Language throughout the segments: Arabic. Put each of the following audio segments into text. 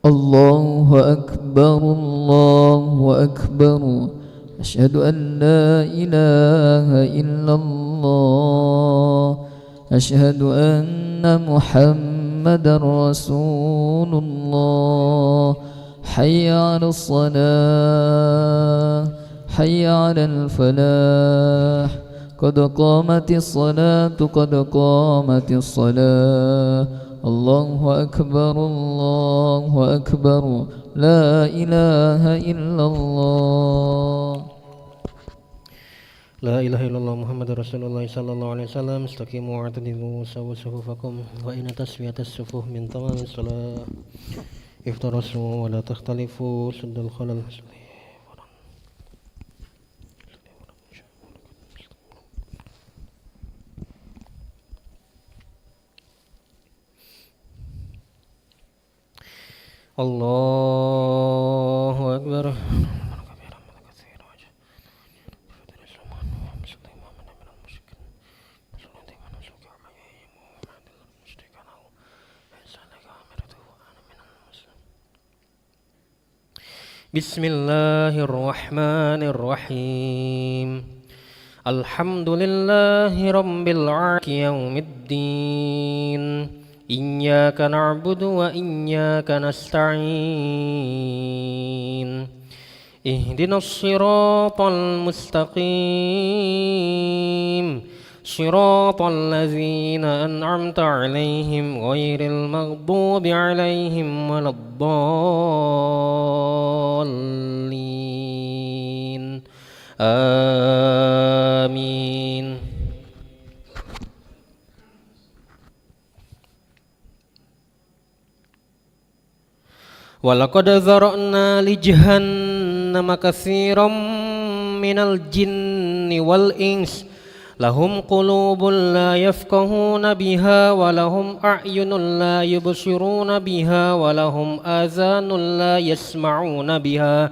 الله أكبر الله أكبر أشهد أن لا إله إلا الله أشهد أن محمدا رسول الله حي على الصلاة حي على الفلاح قد قامت الصلاة قد قامت الصلاة الله أكبر الله أكبر لا إله إلا الله لا إله إلا الله محمد رسول الله صلى الله عليه وسلم استقيموا واعتدلوا وسووا صفوفكم وإن تسوية الصفوف من تمام الصلاة افترسوا ولا تختلفوا سد الخلل. الله أكبر. بسم الله الرحمن الرحيم الحمد لله رب العالمين يوم الدين إياك نعبد وإياك نستعين اهدنا الصراط المستقيم صراط الذين أنعمت عليهم غير المغضوب عليهم ولا الضالين آمين. ولقد ذرأنا لجهنم كثيرا من الجن والإنس لهم قلوب لا يفقهون بها ولهم أعين لا يبصرون بها ولهم آذان لا يسمعون بها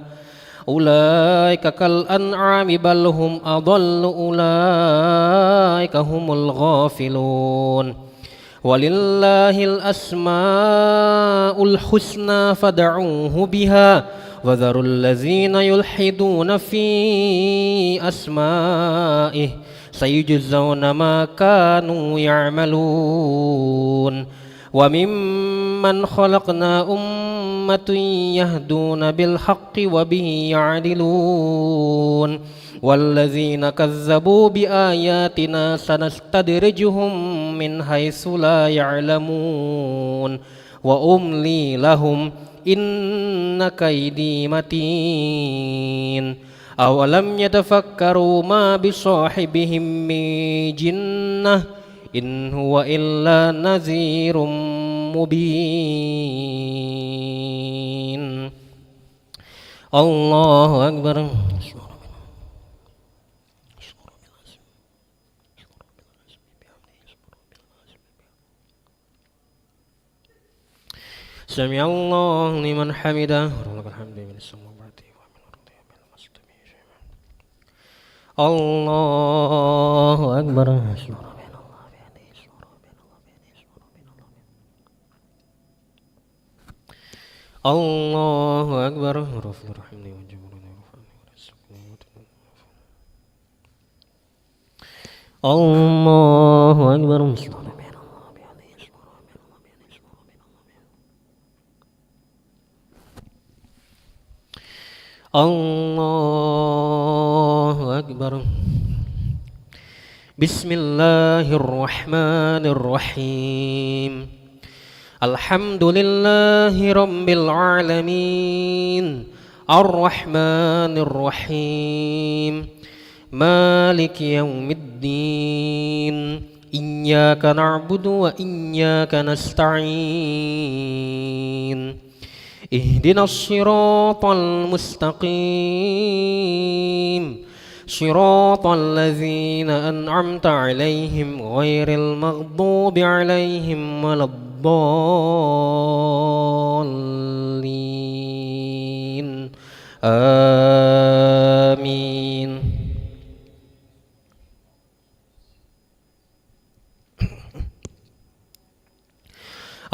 أولئك كالأنعام بل هم أضل أولئك هم الغافلون ولله الأسماء الحسنى فادعوه بها وذروا الذين يلحدون في أسمائه سيجزون ما كانوا يعملون وممن خلقنا أمة يهدون بالحق وبه يعدلون والذين كذبوا بآياتنا سنستدرجهم من حيث لا يعلمون وأملي لهم إن كيدي متين أولم يتفكروا ما بصاحبهم من جنة إن هو إلا نذير مبين. الله أكبر. سمع الله لمن حمده ولك الحمد من السماوات ومن الأرض الله أكبر. الله أكبر. الله أكبر. الله أكبر. بسم الله الرحمن الرحيم الحمد لله رب العالمين الرحمن الرحيم مالك يوم الدين إياك نعبد وإياك نستعين اهدنا الصراط المستقيم صراط الذين أنعمت عليهم غير المغضوب عليهم ولا الضالين آمين.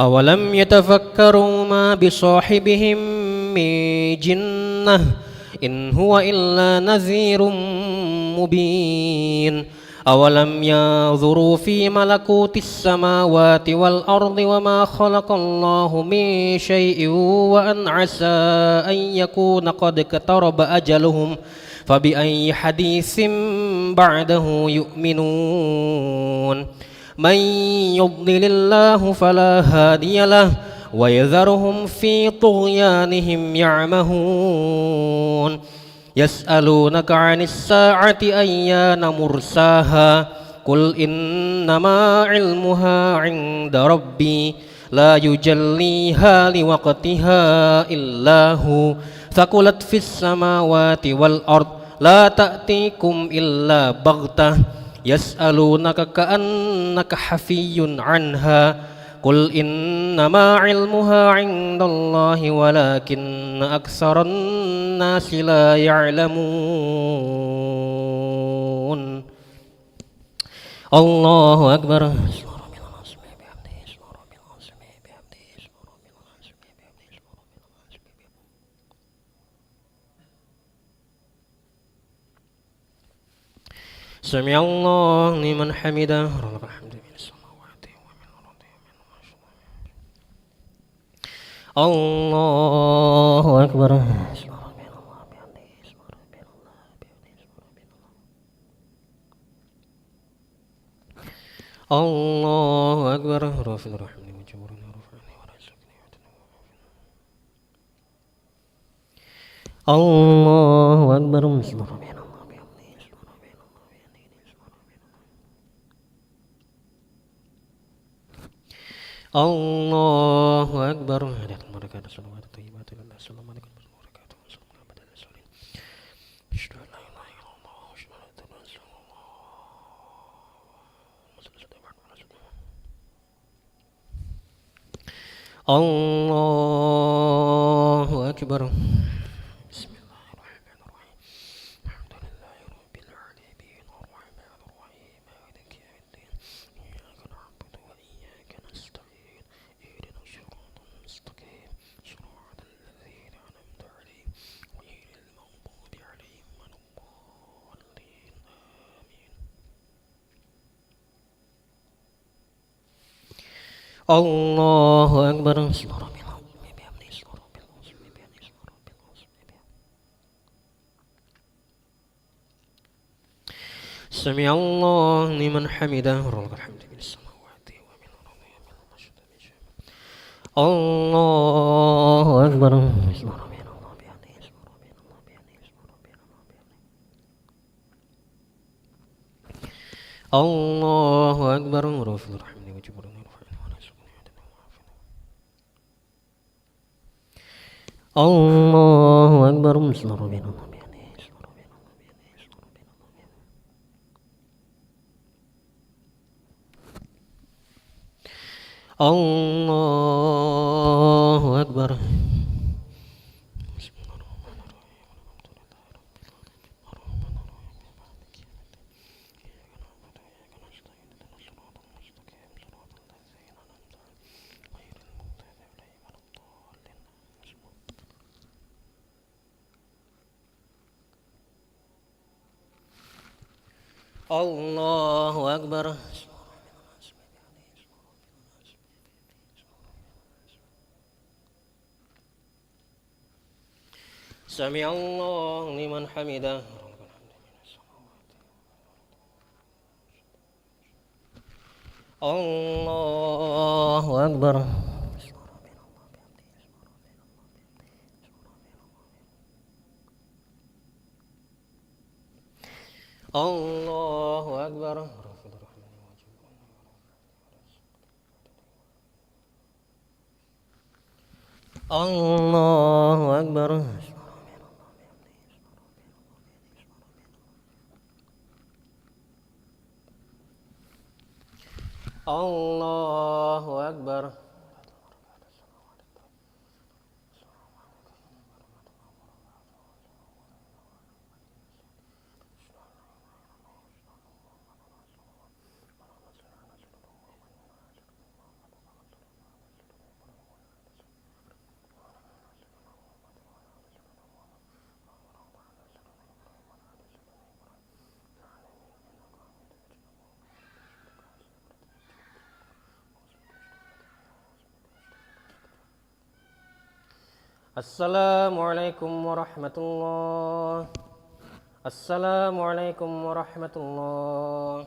أولم يتفكروا ما بصاحبهم من جنة إن هو إلا نذير مبين أولم ينظروا في ملكوت السماوات والأرض وما خلق الله من شيء وأن عسى أن يكون قد اقترب أجلهم فبأي حديث بعده يؤمنون من يضلل الله فلا هادي له ويذرهم في طغيانهم يعمهون يسألونك عن الساعة أيان مرساها قل إنما علمها عند ربي لا يجليها لوقتها إلا هو ثقلت في السماوات والأرض لا تأتيكم إلا بغتة يسألونك كأنك حفي عنها قل إنما علمها عند الله ولكن أكثر الناس لا يعلمون الله أكبر سمع الله لمن حمده ربنا الحمد من السماوات ومن الأرض الله أكبر الله أكبر رافع الرحمن وجبرني ورفعني ورزقني الله أكبر بسم الله الله أكبر هداية المباركات الصلوات الطيبات لله السلام عليكم ورحمة الله وبركاته وسلام على بدر الرسولين أشهد أن لا إله إلا الله وأشهد أن محمدا رسول الله الله أكبر بسم الله الرحمن الرحيم الحمد لله رب العالمين الرحمن الرحيم مالك يوم الدين إياك نعبد وإياك نستعين اهدنا الصراط المستقيم صراط الذين أنعمت عليهم غير المغضوب عليهم ولا الضالين آمين الله أكبر سمع الله لمن حمده ربنا الحمد من السماوات ومن الأرض ومن المشهد الله أكبر الله أكبر رافع الرحمن وجبرني ورفعني ورزقني الله أكبر بسم الله الرحمن الرحيم الله أكبر الله أكبر سمع الله لمن حمده الله أكبر الله أكبر الله أكبر الله أكبر Assalamualaikum warahmatullah. Assalamualaikum warahmatullah.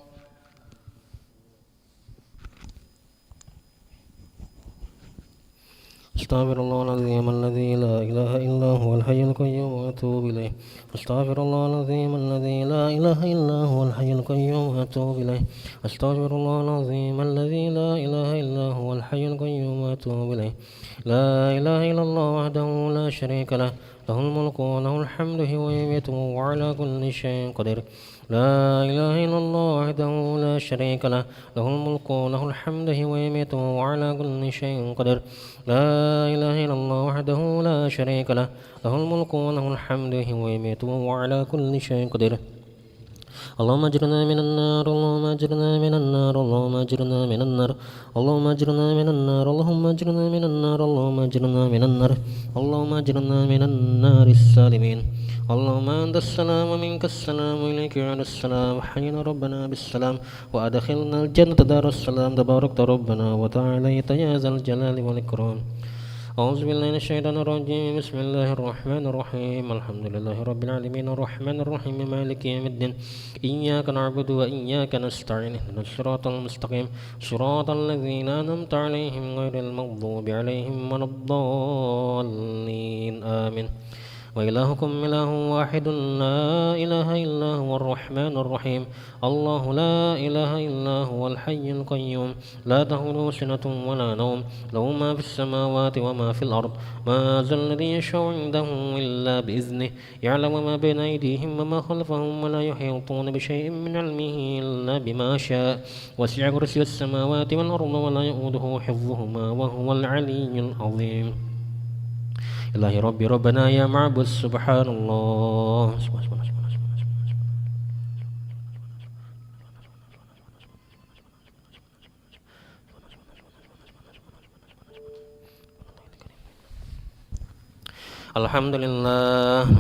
أستغفر الله العظيم الذي لا إله إلا هو الحي القيوم وأتوب إليه. أستغفر الله العظيم الذي لا إله إلا هو الحي القيوم وأتوب إليه. أستغفر الله العظيم الذي لا إله إلا هو الحي القيوم وأتوب إليه. لا إله إلا الله وحده لا شريك له، له الملك وله الحمد ويميت وعلى كل شيء قدير. لا إله إلا الله وحده لا شريك له، له الملك وله الحمد ويميت وعلى كل شيء قدير. لا إله إلا الله وحده لا شريك له، له الملك وله الحمد ويميت وعلى كل شيء قدير. اللهم اجرنا من النار، اللهم اجرنا من النار، اللهم اجرنا من النار، اللهم اجرنا من النار، اللهم اجرنا من النار، اللهم اجرنا من النار، اللهم اجرنا من النار السالمين. اللهم أنت السلام ومنك السلام وإليك يعود السلام. حينا ربنا بالسلام وأدخلنا الجنة دار السلام. تباركت ربنا وتعاليت يا ذا الجلال والإكرام. أعوذ بالله من الشيطان الرجيم. بسم الله الرحمن الرحيم. الحمد لله رب العالمين الرحمن الرحيم مالك يوم الدين. إياك نعبد وإياك نستعين. اهدنا الصراط المستقيم صراط الذين أنعمت عليهم غير المغضوب عليهم ولا الضالين آمين. وإلهكم إله واحد لا إله إلا هو الرحمن الرحيم. الله لا إله إلا هو الحي القيوم لا تأخذه سنة ولا نوم، له ما في السماوات وما في الأرض. ما ذا الذي يشفع عنده إلا بإذنه، يعلم ما بين أيديهم وما خلفهم ولا يحيطون بشيء من علمه إلا بما شاء. وسع كرسي السماوات والأرض ولا يؤوده حفظهما وهو العلي العظيم. إلهي ربي ربنا يا معبود سبحان الله. Alhamdulillah.